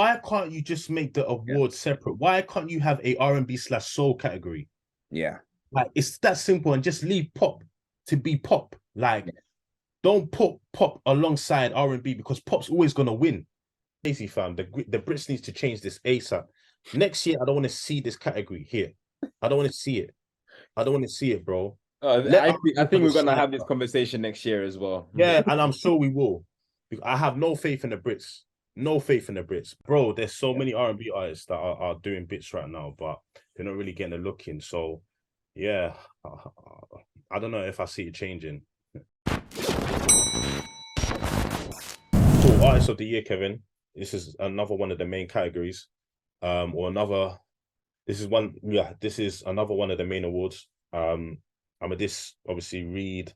why can't you just make the award separate? Why can't you have a R&B/soul category? Yeah. Like, it's that simple, and just leave pop to be pop. Like, don't put pop alongside R&B, because pop's always gonna win. Crazy, fam. The Brits needs to change this ASAP. Next year, I don't want to see this category here. I don't want to see it. I don't want to see it, bro. I think we're gonna have this conversation next year as well. Yeah, and I'm sure we will. I have no faith in the Brits. No faith in the Brits, bro. There's so many R&B artists that are doing bits right now, but they're not really getting a look in. So, yeah, I don't know if I see it changing. Cool, artist of the year, Kevin. This is another one of the main categories, or another. This is one. Yeah, this is another one of the main awards. I'm gonna obviously read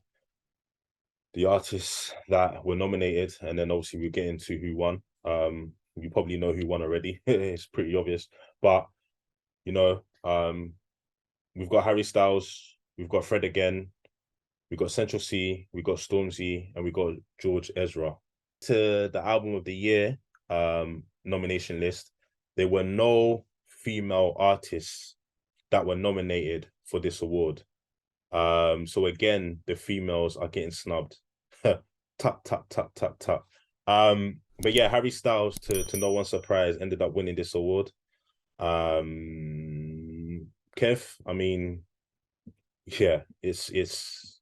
the artists that were nominated, and then obviously we'll get into who won. You probably know who won already. It's pretty obvious, but you know, we've got Harry Styles, we've got Fred again, we've got Central C, we've got Stormzy, and we've got George Ezra. To the album of the year nomination list, there were no female artists that were nominated for this award. So again, the females are getting snubbed. Tap, tap, tap, tap, tap. But yeah, Harry Styles, to no one's surprise, ended up winning this award. Kev, I mean, yeah, it's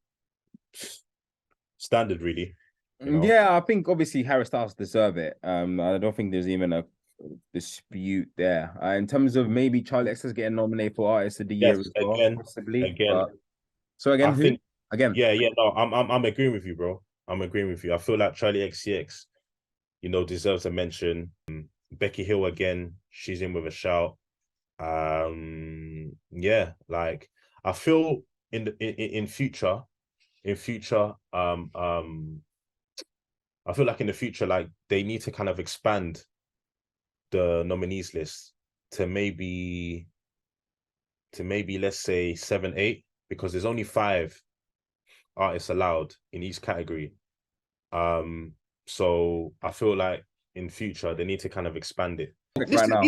standard, really. You know? Yeah, I think obviously Harry Styles deserve it. I don't think there's even a dispute there. In terms of maybe Charlie XCX getting nominated for Artist of the Year as well, possibly. Again. So again, I think again. Yeah, no, I'm agreeing with you, bro. I'm agreeing with you. I feel like Charlie XCX, deserves a mention. Becky Hill again, she's in with a shout. Yeah, like I feel in future, I feel like in the future, like they need to kind of expand the nominees list to maybe let's say 7, 8, because there's only 5 artists allowed in each category. So I feel like in future they need to kind of expand it. Listen,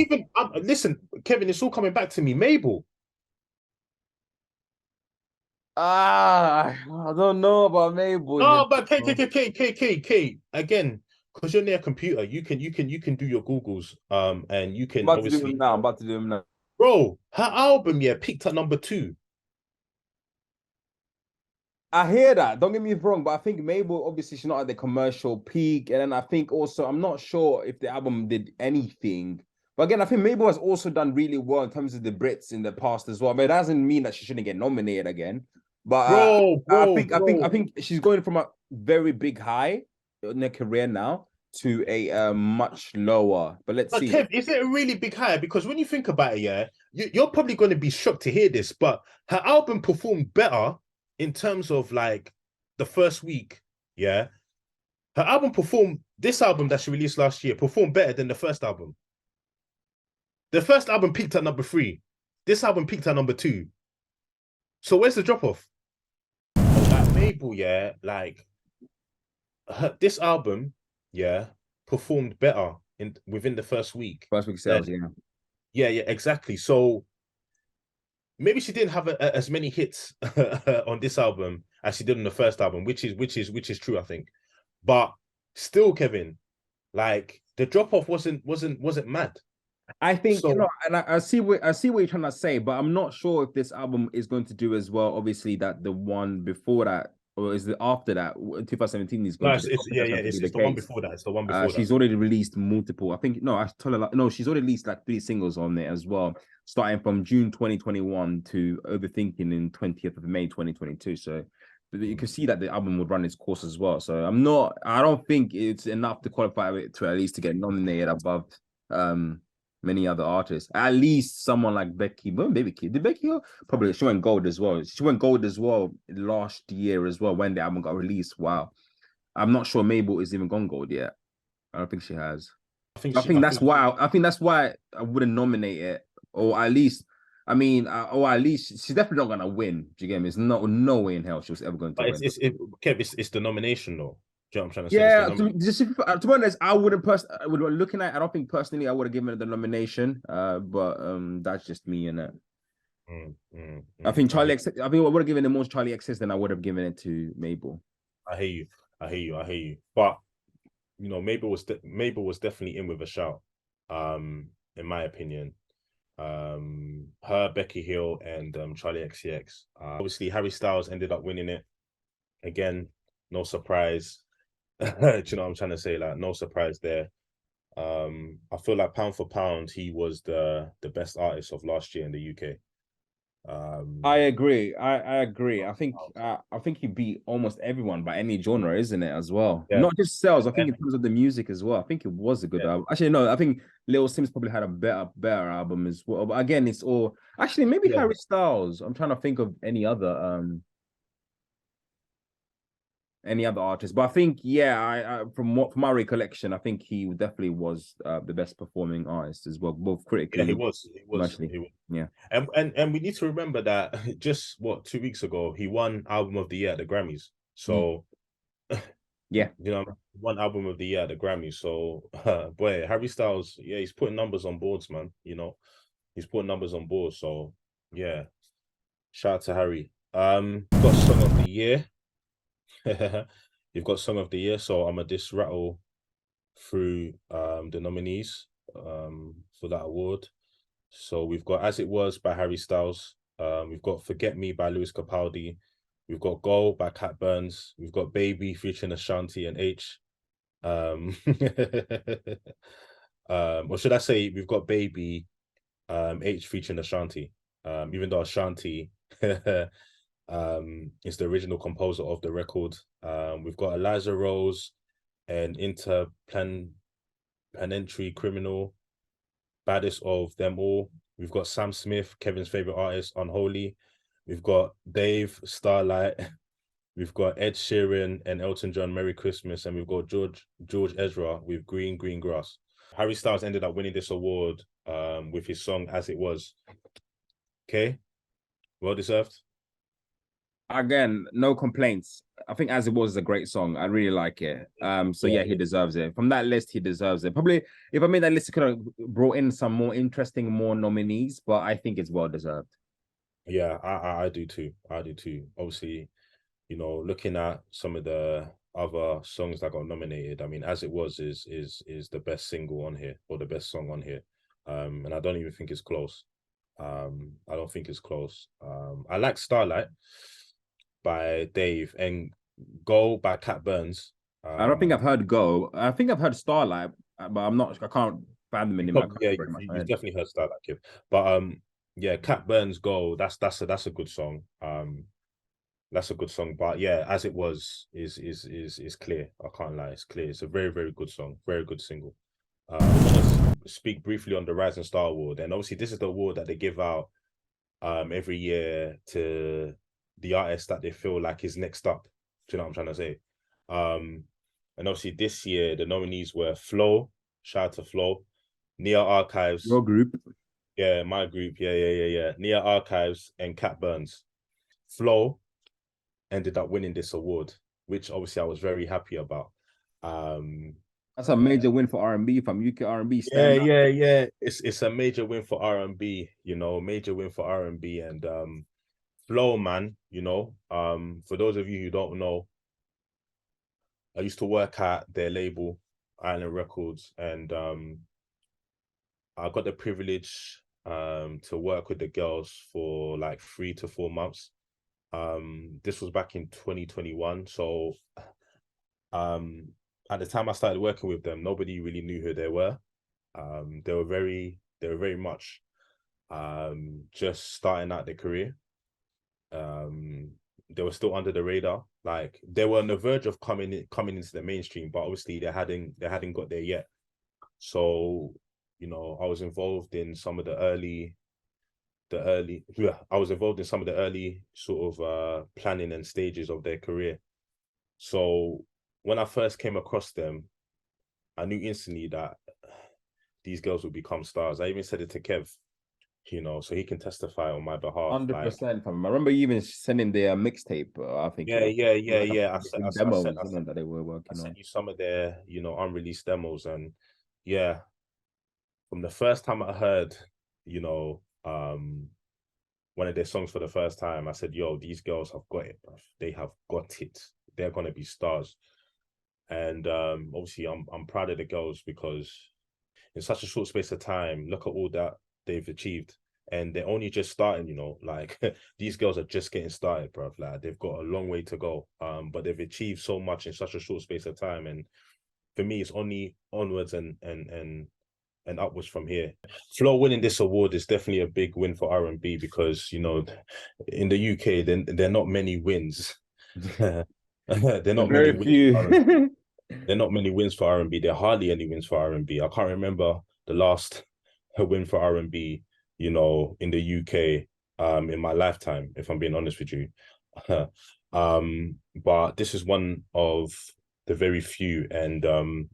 listen, Kevin, it's all coming back to me. Mabel. I don't know about Mabel. No, but K. Again, because you're near a computer, you can do your Googles. And you can I'm about to do them now. Bro, her album, peaked at number 2. I hear that. Don't get me wrong, but I think Mabel, obviously, she's not at the commercial peak. And then I think also, I'm not sure if the album did anything. But again, I think Mabel has also done really well in terms of the Brits in the past as well. But it doesn't mean that she shouldn't get nominated again. But I think she's going from a very big high in her career now to a much lower. But let's see. Kev, is it a really big high? Because when you think about it, you're probably going to be shocked to hear this, but her album performed better in terms of like the first week. Yeah, her album this album that she released last year performed better than the first album. The first album peaked at number 3. This album peaked at number 2. So where's the drop off? Like Mabel, like this album, performed better within the first week. First week sales, yeah, exactly. So maybe she didn't have as many hits on this album as she did on the first album, which is true, I think. But still, Kevin, like the drop off wasn't mad. I think so, and I see what you're trying to say, but I'm not sure if this album is going to do as well. Obviously, that the one before that, or is it after that? 2017 is going to. It's the one before that. It's the one before that. She's already released multiple. I think I told her no. She's already released like 3 singles on there as well, starting from June 2021 to Overthinking in 20th of May 2022. So you can see that the album would run its course as well. So I don't think it's enough to qualify it to at least to get nominated above many other artists. At least someone like Becky, but maybe did Becky probably she went gold as well. She went gold as well last year as well when the album got released. Wow, I'm not sure Mabel is even gone gold yet. I don't think she has. I think that's why I wouldn't nominate it, or at least. I mean, or at least she's definitely not gonna win. Do you get me? It's no way in hell she was ever going to win. Kev, it's the nomination though. Do you know what I'm trying to say? It's the Yeah, nominee. to be honest, I wouldn't looking at. I don't think personally I would have given it the nomination. But that's just me and it. I think I hear, I think I would have given it more Charlie XS than I would have given it to Mabel. I hear you. I hear you. I hear you. But Mabel was definitely in with a shout. In my opinion. Her, Becky Hill, and Charlie XCX. Obviously, Harry Styles ended up winning it again. No surprise. Do you know what I'm trying to say? Like, no surprise there. I feel like pound for pound, he was the best artist of last year in the UK. I agree. I agree. I think he beat almost everyone by any genre, isn't it? As well, Yeah, not just sales. I think and in terms of the music as well. I think it was a good yeah, album. Actually, no. I think Lil Sims probably had a better album as well. But again, it's all actually maybe yeah. Harry Styles. I'm trying to think of any other artist. But I think, yeah, from my recollection, I think he definitely was the best performing artist as well, both Yeah, he critically, was. He was. commercially. He was. Yeah, And we need to remember that just what 2 weeks ago he won album of the year at the Grammys. So yeah. one album of the year at the Grammys. So boy, Harry Styles, yeah, he's putting numbers on boards, man. He's putting numbers on board. So yeah, shout out to Harry. Got song of the year. You've got song of the year. So I'm gonna just rattle through the nominees for that award. So we've got As It Was by Harry Styles. We've got Forget Me by Lewis Capaldi. We've got Goal by Cat Burns. We've got Baby featuring Ashanti and H. Um, or should I say we've got Baby H featuring Ashanti. Even though Ashanti is the original composer of the record. We've got Eliza Rose and Interplanetary Criminal, Baddest of Them All. We've got Sam Smith, Kevin's favorite artist, Unholy. We've got Dave, Starlight. We've got Ed Sheeran and Elton John, Merry Christmas. And we've got George Ezra with Green Grass. Harry Styles ended up winning this award with his song As It Was. Okay, well deserved. Again, no complaints. I think As It Was is a great song. I really like it. So yeah, he deserves it. From that list, he deserves it. Probably if I made that list, it could have brought in some more interesting, more nominees, but I think it's well deserved. Yeah, I do too. I do too. Obviously, looking at some of the other songs that got nominated, I mean, As It Was is the best single on here or the best song on here. And I don't even think it's close. I don't think it's close. I like Starlight by Dave and Go by Cat Burns. I don't think I've heard Go. I think I've heard Starlight, but I'm not. I can't fathom You him. I probably, can't yeah, very much. you've definitely heard Starlight Kid. But yeah, Cat Burns Go, that's a good song. That's a good song. But yeah, As It Was is clear. I can't lie, it's clear. It's a very, very good song, very good single. I'm gonna speak briefly on the Rising Star Award. And obviously this is the award that they give out every year to the artist that they feel like is next up. Do you know what I'm trying to say? And obviously this year the nominees were Flo, shout out to Flo, Nia Archives, Your group. yeah, my group, yeah. Nia Archives and Cat Burns. Flo ended up winning this award, which obviously I was very happy about. That's a major win for R&B from UK R&B Yeah, stand up. yeah. It's a major win for R&B, major win for R&B and Flow man, for those of you who don't know, I used to work at their label, Island Records, and I got the privilege to work with the girls for like 3 to 4 months. This was back in 2021. So at the time I started working with them, nobody really knew who they were. They were very much just starting out their career. They were still under the radar. Like they were on the verge of coming into the mainstream, but obviously they hadn't got there yet. So, I was involved in some of I was involved in some of the early sort of planning and stages of their career. So when I first came across them, I knew instantly that these girls would become stars. I even said it to Kev. so he can testify on my behalf. Like, 100%. I remember you even sending their mixtape. I think yeah, yeah, it was yeah, like yeah. different demos, that they were I working sent on. you some of their, unreleased demos, and yeah, from the first time I heard, you know, one of their songs for the first time, I said, "Yo, these girls have got it, bruv. They have got it. They're gonna be stars." And obviously, I'm proud of the girls because in such a short space of time, look at all that they've achieved. And they're only just starting, like these girls are just getting started, bruv. Like they've got a long way to go. But they've achieved so much in such a short space of time. And for me, it's only onwards and upwards from here. Flo winning this award is definitely a big win for R&B because, in the UK, then there are not many wins. There are not many Very wins for R&B. few. There are not many wins for R&B. There are hardly any wins for R&B. I can't remember the last win for R&B, in the UK, in my lifetime, if I'm being honest with you. But this is one of the very few, and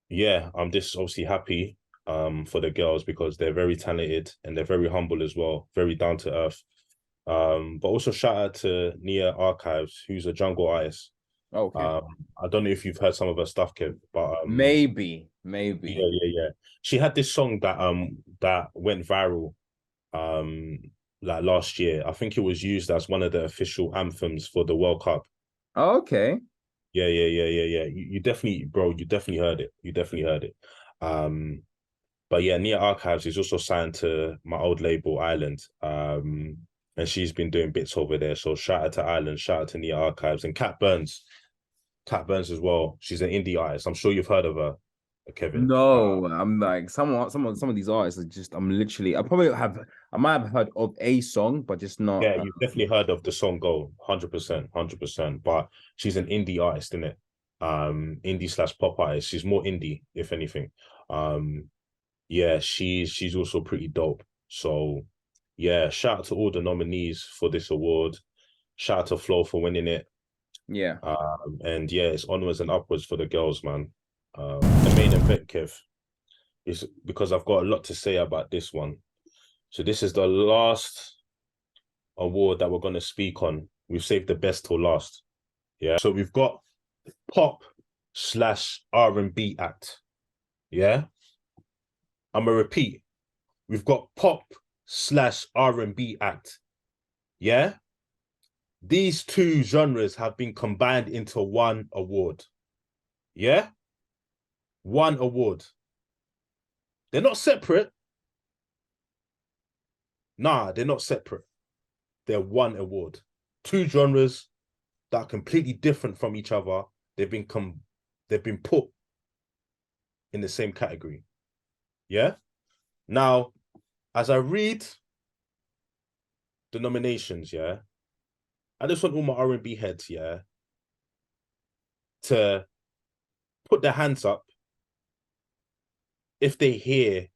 yeah, I'm just obviously happy for the girls because they're very talented and they're very humble as well, very down to earth. But also shout out to Nia Archives, who's a jungle artist. Okay. I don't know if you've heard some of her stuff, Kev, but Maybe. yeah, yeah, yeah. She had this song that went viral like last year. I think it was used as one of the official anthems for the World Cup. Okay. Yeah, yeah, yeah, yeah, yeah. You definitely, bro, you definitely heard it. You definitely heard it. But yeah, Nia Archives is also signed to my old label, Island. And she's been doing bits over there. So shout out to Island, shout out to Nia Archives and Cat Burns. Cat Burns as well. She's an indie artist. I'm sure you've heard of her, Kevin. No, I'm like some of these artists are just I might have heard of a song, but just not Yeah, you've definitely heard of the song Go, 100%, 100%. But she's an indie artist, isn't it? Indie slash pop artist. She's more indie, if anything. Yeah, she's also pretty dope. So yeah, shout out to all the nominees for this award. Shout out to Flo for winning it. yeah. And yeah, it's onwards and upwards for the girls, man. The main event, Kev, is because I've got a lot to say about this one. So this is the last award that we're going to speak on. We've saved the best till last. Yeah. So we've got pop slash R&B act. Yeah. I'm going to repeat. We've got pop slash R&B act. Yeah. These two genres have been combined into one award. Yeah. One award. They're not separate. Nah, they're not separate. They're one award. Two genres that are completely different from each other. They've been put in the same category. Yeah. Now, as I read the nominations, yeah, I just want all my R&B heads, yeah, to put their hands up if they hear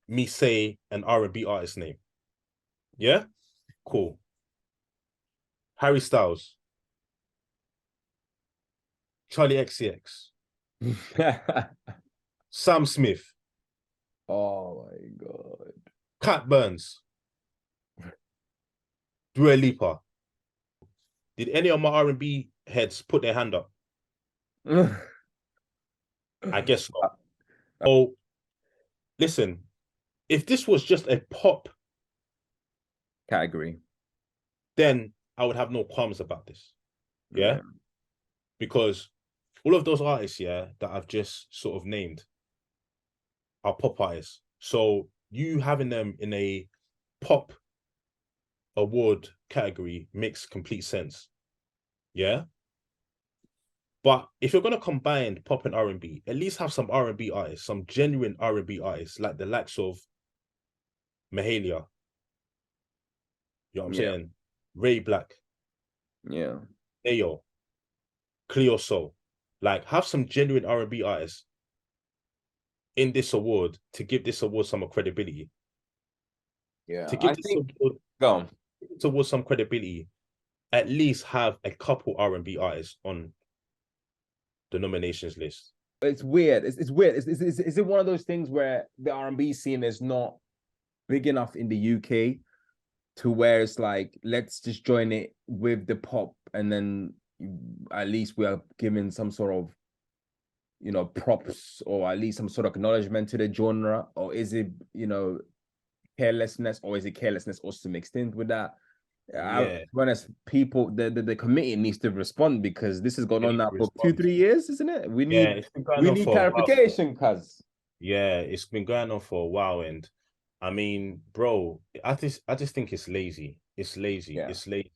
me say an R&B artist name. Yeah? Cool. Harry Styles, Charlie XCX, Sam Smith, Oh my god. Cat Burns, Dua Lipa. Did any of my R&B heads put their hand up? I guess not. Oh, listen, if this was just a pop, Category. then I would have no qualms about this. Yeah? Yeah. Because all of those artists, yeah, that I've just sort of named are pop artists. So you having them in a pop award category makes complete sense. Yeah. But if you're gonna combine pop and R&B, at least have some R&B artists, some genuine R&B artists, like the likes of Mahalia. You know what I'm Yeah. saying? Ray Black, Yeah. Ayo, Cleo Soul. Like, have some genuine R&B artists in this award to give this award some credibility. Yeah. To give I this think go on. award some credibility, at least have a couple R&B artists on the nominations list. It's weird. It's weird. Is it one of those things where the R&B scene is not big enough in the UK to where it's like, let's just join it with the pop, and then at least we are giving some sort of, props, or at least some sort of acknowledgement to the genre? Or is it, carelessness, or is it carelessness also mixed in with that? To Yeah, be honest, people, the committee needs to respond, because this has gone they on need now to for two, respond. 3 years, isn't it? We Yeah, need it's been going we on need for a while. clarification, cuz. Yeah, it's been going on for a while, and I mean, bro, I just think it's lazy. It's lazy. Yeah. It's lazy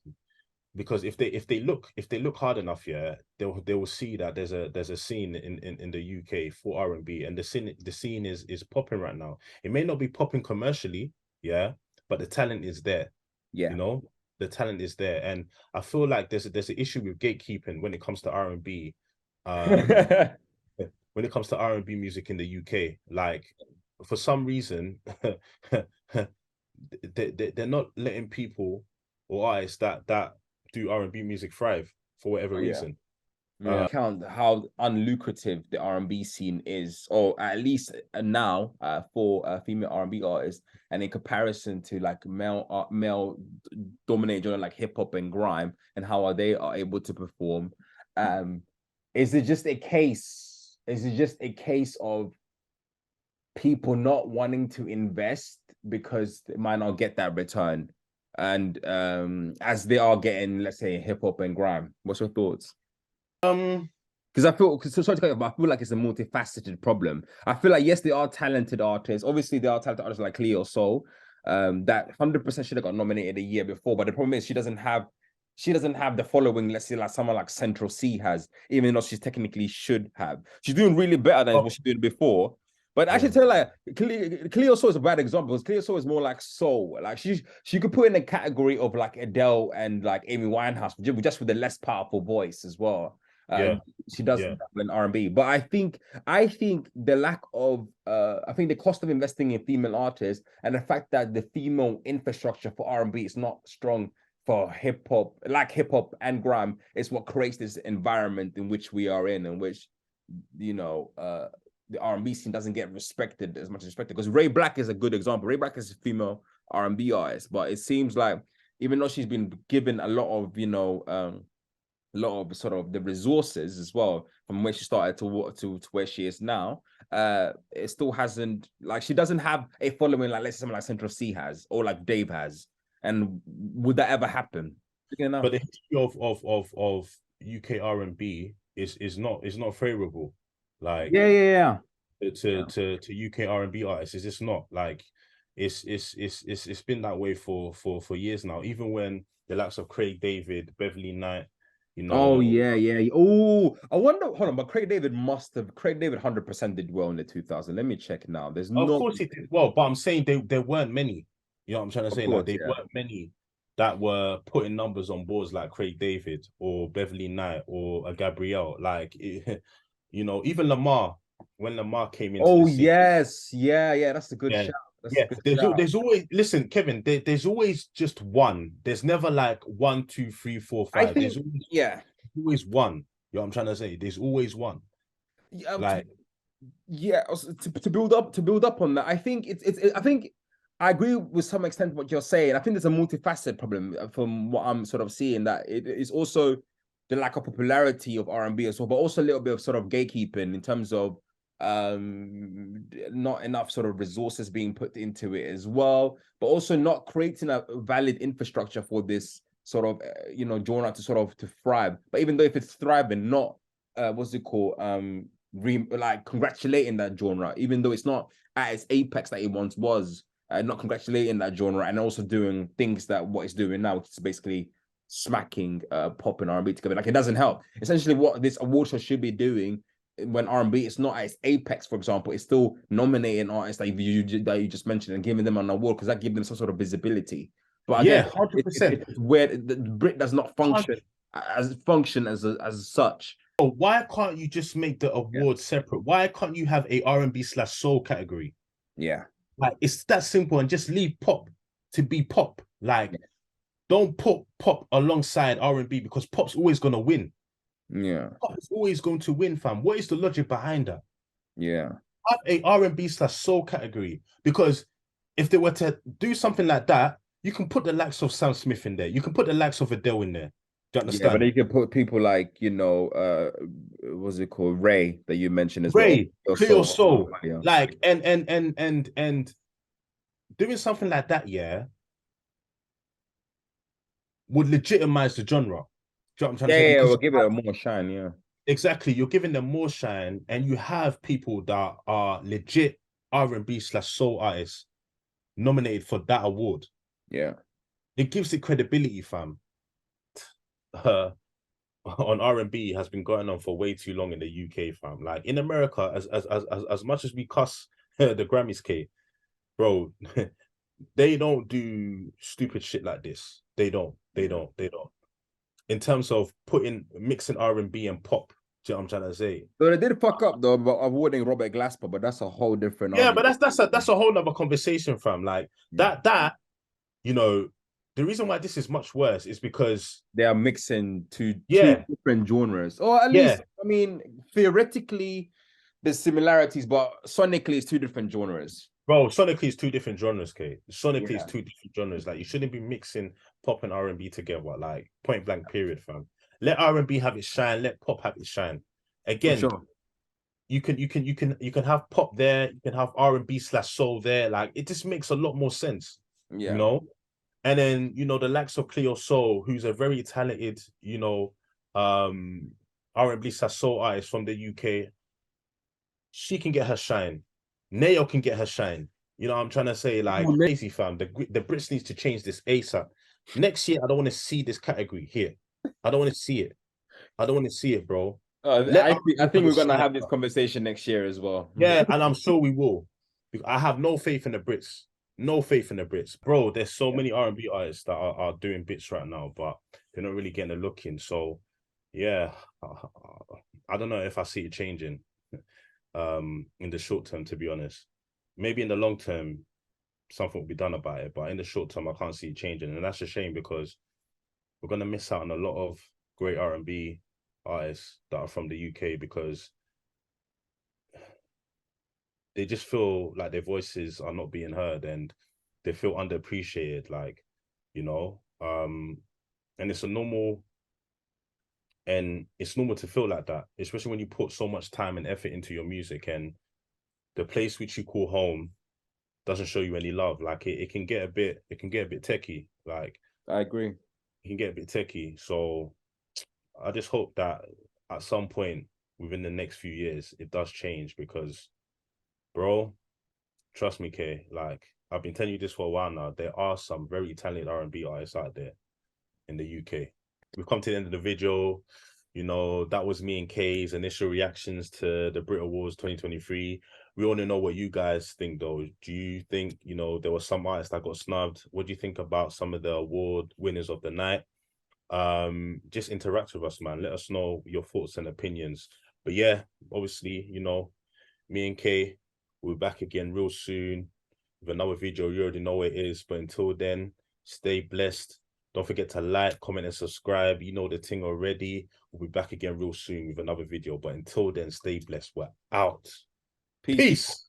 because if they look hard enough, yeah, they will see that there's a scene in the UK for R&B, and the scene is popping right now. It may not be popping commercially, yeah, but the talent is there. Yeah. You know, the talent is there, and I feel like there's an issue with gatekeeping when it comes to R&B. Um, when it comes to R&B music in the UK. Like, for some reason, they're not letting people or artists that do R&B music thrive for whatever Oh, yeah. reason. Yeah. Count how unlucrative the R&B scene is, or at least now, for female R&B artists, and in comparison to like male dominated genre like hip hop and grime, and how they are able to perform. Um, is it just a case? Is it just a case of people not wanting to invest because they might not get that return? And as they are getting, let's say, hip hop and grime, what's your thoughts? Um, Because I feel, sorry to cut you, but I feel like it's a multifaceted problem. I feel like, yes, they are talented artists. Obviously, there are talented artists like Cleo Soul, that 100% should have got nominated a year before. But the problem is she doesn't have the following, let's say, like someone like Central C has, even though she's technically should have. She's doing really better than what she did before. But I should yeah. tell, like, Cleo Soul is a bad example, because Cleo Soul is more like soul. Like, she could put in a category of like Adele and like Amy Winehouse, just with a less powerful voice as well. Uh, Yeah, she does yeah. in R&B. But I think the lack of I think the cost of investing in female artists, and the fact that the female infrastructure for R&B is not strong for hip hop and grime, is what creates this environment in which we are in which, the R&B scene doesn't get respected as much as respected. Because Ray Black is a good example. Ray Black is a female R&B artist, but it seems like, even though she's been given a lot of, a lot of sort of the resources as well, from where she started to where she is now, it still hasn't, like, she doesn't have a following like, let's say, someone like Central C has, or like Dave has. And would that ever happen? But the history of UK R&B is not favorable. Like, Yeah. to UK R&B artists, is just not like it's been that way for years now. Even when the likes of Craig David, Beverly Knight, you Oh know, yeah. Oh, I wonder. Hold on, but Craig David 100% did well in the 2000. Let me check now. There's of no, course it did well, but I'm saying there weren't many. You know what I'm trying to of say? Like, course, there yeah. weren't many that were putting numbers on boards like Craig David or Beverly Knight or a Gabrielle. Like, even Lamar, when Lamar came into the Oh scene. yes, yeah. That's a good Yeah. shout. That's a Yeah, good there's shout. there's always, listen, Kevin. There's always just one. There's never like one, two, three, four, I five. There's think, yeah, always one. You know what I'm trying to say? There's always one. yeah. Like, Yeah, also, to build up on that, I think I think I agree with some extent what you're saying. I think there's a multifaceted problem, from what I'm sort of seeing, that it is also the lack of popularity of R&B as well, but also a little bit of sort of gatekeeping, in terms of not enough sort of resources being put into it as well, but also not creating a valid infrastructure for this sort of genre to thrive. But even though if it's thriving, not what's it called, like congratulating that genre, even though it's not at its apex that it once was, not congratulating that genre, and also doing things that what it's doing now, which is basically smacking pop and R&B together. Like, it doesn't help. Essentially, what this award show should be doing, when R&B is not at its apex, for example, it's still nominating artists that you just mentioned, and giving them an award, because that gives them some sort of visibility. But yeah, again, 100%. it's weird. The Brit does not function as such. Oh, why can't you just make the Yeah. award separate? Why can't you have a R&B/soul category? Yeah. Like, it's that simple, and just leave pop to be pop. Like, don't put pop alongside R&B, because pop's always gonna win. Yeah. Pop is always going to win, fam. What is the logic behind that? Yeah. Have a R&B slash soul category, because if they were to do something like that, you can put the likes of Sam Smith in there. You can put the likes of Adele in there. Do you Yeah, but understand? you can put people like, what's it called? Ray that you mentioned as well. Ray, Cleo Also, Soul, yeah. like and doing something like that, yeah, would legitimize the genre. Do you know what I'm trying to Yeah, say? yeah, Because we'll give it a more shine, yeah. exactly, you're giving them more shine, and you have people that are legit R&B slash soul artists nominated for that award. Yeah. It gives it credibility, fam. Uh, on R&B has been going on for way too long in the UK, fam. Like in America, as much as we cuss the Grammys, K, bro, they don't do stupid shit like this. They don't. They don't. They don't. In terms of mixing R&B and pop, do you know what I'm trying to say? So they did fuck up though about awarding Robert Glasper, but that's a whole different Yeah, but argument. that's a whole nother conversation, fam. Like Yeah. that, you know, the reason why this is much worse is because They are mixing two yeah, different genres. Or at yeah, least, I mean, theoretically, there's similarities, but sonically it's two different genres. bro, sonically it's two different genres, Kate. Sonically it's Yeah. two different genres. Like you shouldn't be mixing pop and R&B together, like point blank period, fam. Let R&B have its shine, let pop have its shine. For Again, sure. you can have pop there, you can have R&B slash soul there. Like it just makes a lot more sense, you Yeah. know? And then, the likes of Cleo Soul, who's a very talented, R&B slash soul artist from the UK, she can get her shine. Nail can get her shine. You know what I'm trying to say? Like, crazy fam. The Brits needs to change this ASAP. Next year, I don't want to see this category here. I don't want to see it. I don't want to see it, bro. Let I R&B think have we're its gonna shine. have this conversation next year as well. Yeah, and I'm sure we will. I have no faith in the Brits. No faith in the Brits. Bro, there's so many R&B artists that are doing bits right now, but they're not really getting a look in. So, yeah, I don't know if I see it changing in the short term, to be honest. Maybe in the long term, something will be done about it. But in the short term, I can't see it changing. And that's a shame because we're going to miss out on a lot of great R&B artists that are from the UK because they just feel like their voices are not being heard and they feel underappreciated, like, you know. And it's normal to feel like that, especially when you put so much time and effort into your music and the place which you call home doesn't show you any love. Like it can get a bit techie. Like I agree. it can get a bit techie. So I just hope that at some point within the next few years it does change because, bro, trust me, Kay. Like I've been telling you this for a while now. There are some very talented R&B artists out there in the UK. We've come to the end of the video. That was me and Kay's initial reactions to the Brit Awards 2023. We want to know what you guys think, though. Do you think, there were some artists that got snubbed? What do you think about some of the award winners of the night? Just interact with us, man. Let us know your thoughts and opinions. But yeah, obviously, me and Kay, we'll be back again real soon with another video. You already know what it is. But until then, stay blessed. Don't forget to like, comment, and subscribe. You know the thing already. We'll be back again real soon with another video. But until then, stay blessed. We're out. Peace. Peace.